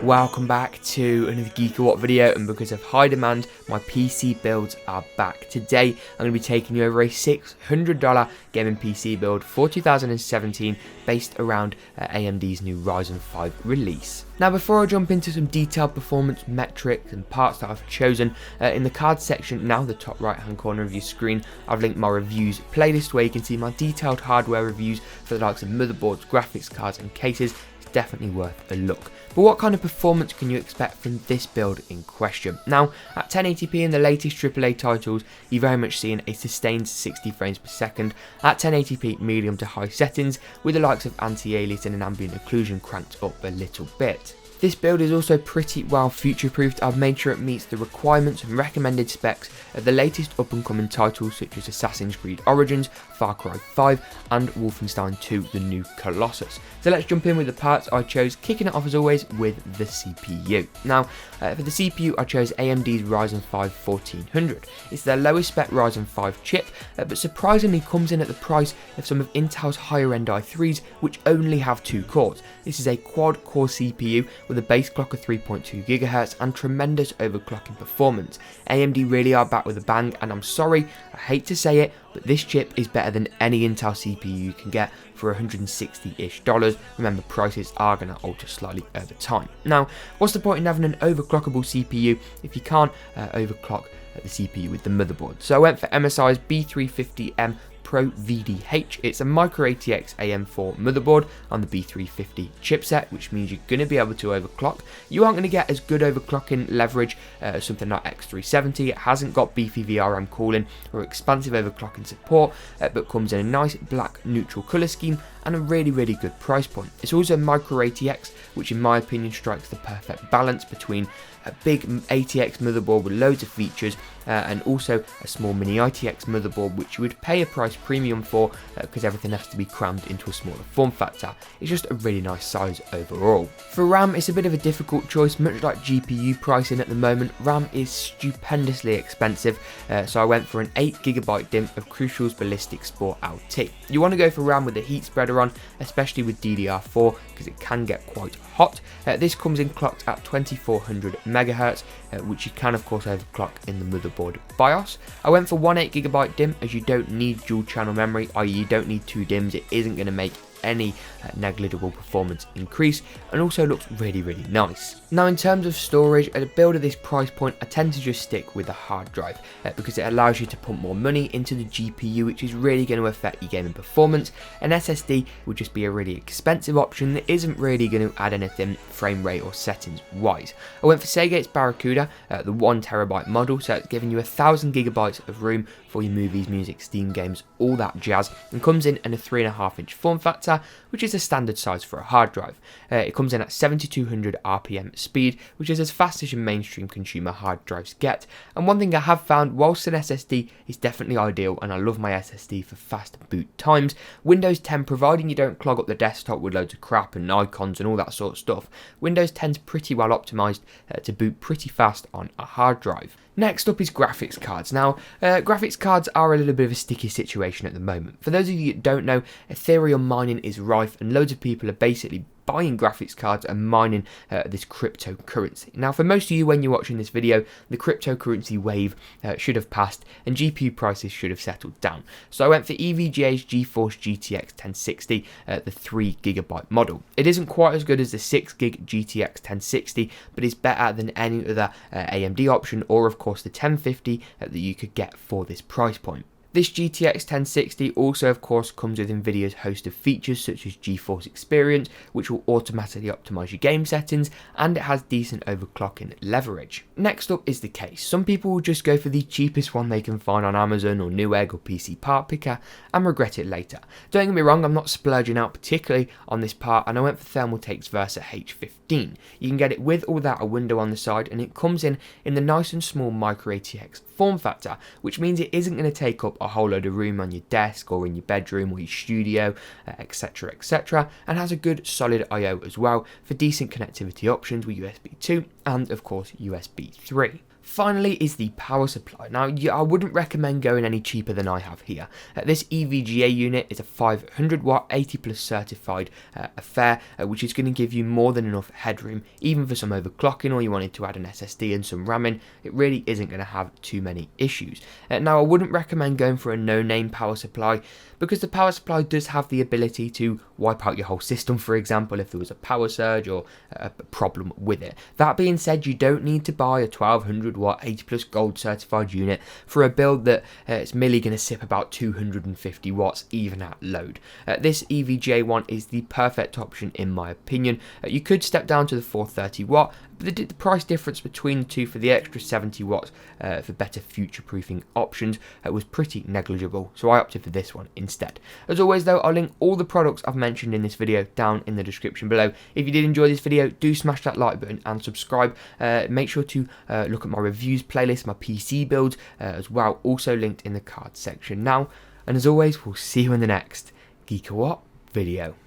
Welcome back to another GeekaWhat video, and because of high demand, my PC builds are back. Today, I'm going to be taking you over a $600 gaming PC build for 2017 based around AMD's new Ryzen 5 release. Now, before I jump into some detailed performance metrics and parts that I've chosen, in the cards section, now the top right hand corner of your screen, I've linked my reviews playlist where you can see my detailed hardware reviews for the likes of motherboards, graphics cards and cases. Definitely worth a look. But what kind of performance can you expect from this build in question? Now, at 1080p in the latest AAA titles, you're very much seeing a sustained 60 frames per second at 1080p medium to high settings, with the likes of anti-aliasing and ambient occlusion cranked up a little bit. This build is also pretty well future-proofed. I've made sure it meets the requirements and recommended specs of the latest up-and-coming titles such as Assassin's Creed Origins, Far Cry 5 and Wolfenstein 2 The New Colossus. So let's jump in with the parts I chose, kicking it off as always with the CPU. Now, for the CPU I chose AMD's Ryzen 5 1400. It's their lowest spec Ryzen 5 chip, but surprisingly comes in at the price of some of Intel's higher end i3s, which only have 2 cores. This is a quad-core CPU with a base clock of 3.2 GHz and tremendous overclocking performance. AMD really are back with a bang, and I'm sorry, I hate to say it, but this chip is better than any Intel CPU you can get for $160-ish. Remember, prices are going to alter slightly over time. Now, what's the point in having an overclockable CPU if you can't overclock the CPU with the motherboard? So I went for MSI's B350M Pro-VDH. It's a Micro ATX AM4 motherboard on the B350 chipset, which means you're going to be able to overclock. You aren't going to get as good overclocking leverage as something like X370. It hasn't got beefy VRM cooling or expansive overclocking support, but comes in a nice black neutral colour scheme and a really good price point. It's also Micro ATX, which in my opinion strikes the perfect balance between a big ATX motherboard with loads of features and also a small mini ITX motherboard, which you would pay a price premium for because everything has to be crammed into a smaller form factor. It's just a really nice size overall. For RAM, it's a bit of a difficult choice. Much like GPU pricing at the moment, RAM is stupendously expensive, so I went for an 8GB DIMM of Crucial's Ballistix Sport LT. You want to go for RAM with the heat spreader on, especially with DDR4, because it can get quite hot. This comes in clocked at 2400 MHz, which you can of course overclock in the motherboard BIOS. I went for one 8GB DIMM, as you don't need dual channel memory, i.e. you don't need 2 DIMMs. It isn't going to make any negligible performance increase, and also looks really nice. Now, in terms of storage, at a build at this price point, I tend to just stick with a hard drive because it allows you to pump more money into the GPU, which is really going to affect your gaming performance. An SSD would just be a really expensive option that isn't really going to add anything frame rate or settings wise. I went for Seagate's Barracuda, the 1TB model, so it's giving you 1000GB of room for your movies, music, Steam games, all that jazz, and comes in a 3.5-inch form factor, which is a standard size for a hard drive. It comes in at 7200 RPM speed, which is as fast as your mainstream consumer hard drives get. And one thing I have found, whilst an SSD is definitely ideal, and I love my SSD for fast boot times, Windows 10, providing you don't clog up the desktop with loads of crap and icons and all that sort of stuff, Windows 10's pretty well optimized to boot pretty fast on a hard drive. Next up is graphics cards. Now, graphics cards are a little bit of a sticky situation at the moment. For those of you that don't know, Ethereum mining is rife, and loads of people are basically buying graphics cards and mining this cryptocurrency. Now, for most of you, when you're watching this video, the cryptocurrency wave should have passed and GPU prices should have settled down. So I went for EVGA's GeForce GTX 1060, the 3GB model. It isn't quite as good as the 6GB GTX 1060, but it's better than any other AMD option, or of course the 1050 that you could get for this price point. This GTX 1060 also of course comes with Nvidia's host of features such as GeForce Experience, which will automatically optimize your game settings, and it has decent overclocking leverage. Next up is the case. Some people will just go for the cheapest one they can find on Amazon or Newegg or PC Part Picker and regret it later. Don't get me wrong, I'm not splurging out particularly on this part, and I went for Thermaltake's Versa H15. You can get it with or without a window on the side, and it comes in the nice and small Micro ATX form factor, which means it isn't going to take up a whole load of room on your desk or in your bedroom or your studio, etc, and has a good solid I/O as well for decent connectivity options with USB 2 and of course USB 3. Finally is the power supply. Now, I wouldn't recommend going any cheaper than I have here. This EVGA unit is a 500 watt 80 plus certified affair, which is going to give you more than enough headroom, even for some overclocking or you wanted to add an SSD and some RAM in. It really isn't going to have too many issues. Now, I wouldn't recommend going for a no-name power supply, because the power supply does have the ability to wipe out your whole system, for example, if there was a power surge or a problem with it. That being said, you don't need to buy a 1200 watt 80 plus gold certified unit for a build that it's merely going to sip about 250 watts even at load. This EVGA one is the perfect option in my opinion. You could step down to the 430 watt, but the price difference between the two for the extra 70 watts for better future-proofing options was pretty negligible, so I opted for this one instead. As always though, I'll link all the products I've mentioned in this video down in the description below. If you did enjoy this video, do smash that like button and subscribe. Make sure to look at my reviews playlist, my PC builds as well, also linked in the cards section now. And as always, we'll see you in the next GeekaWhat video.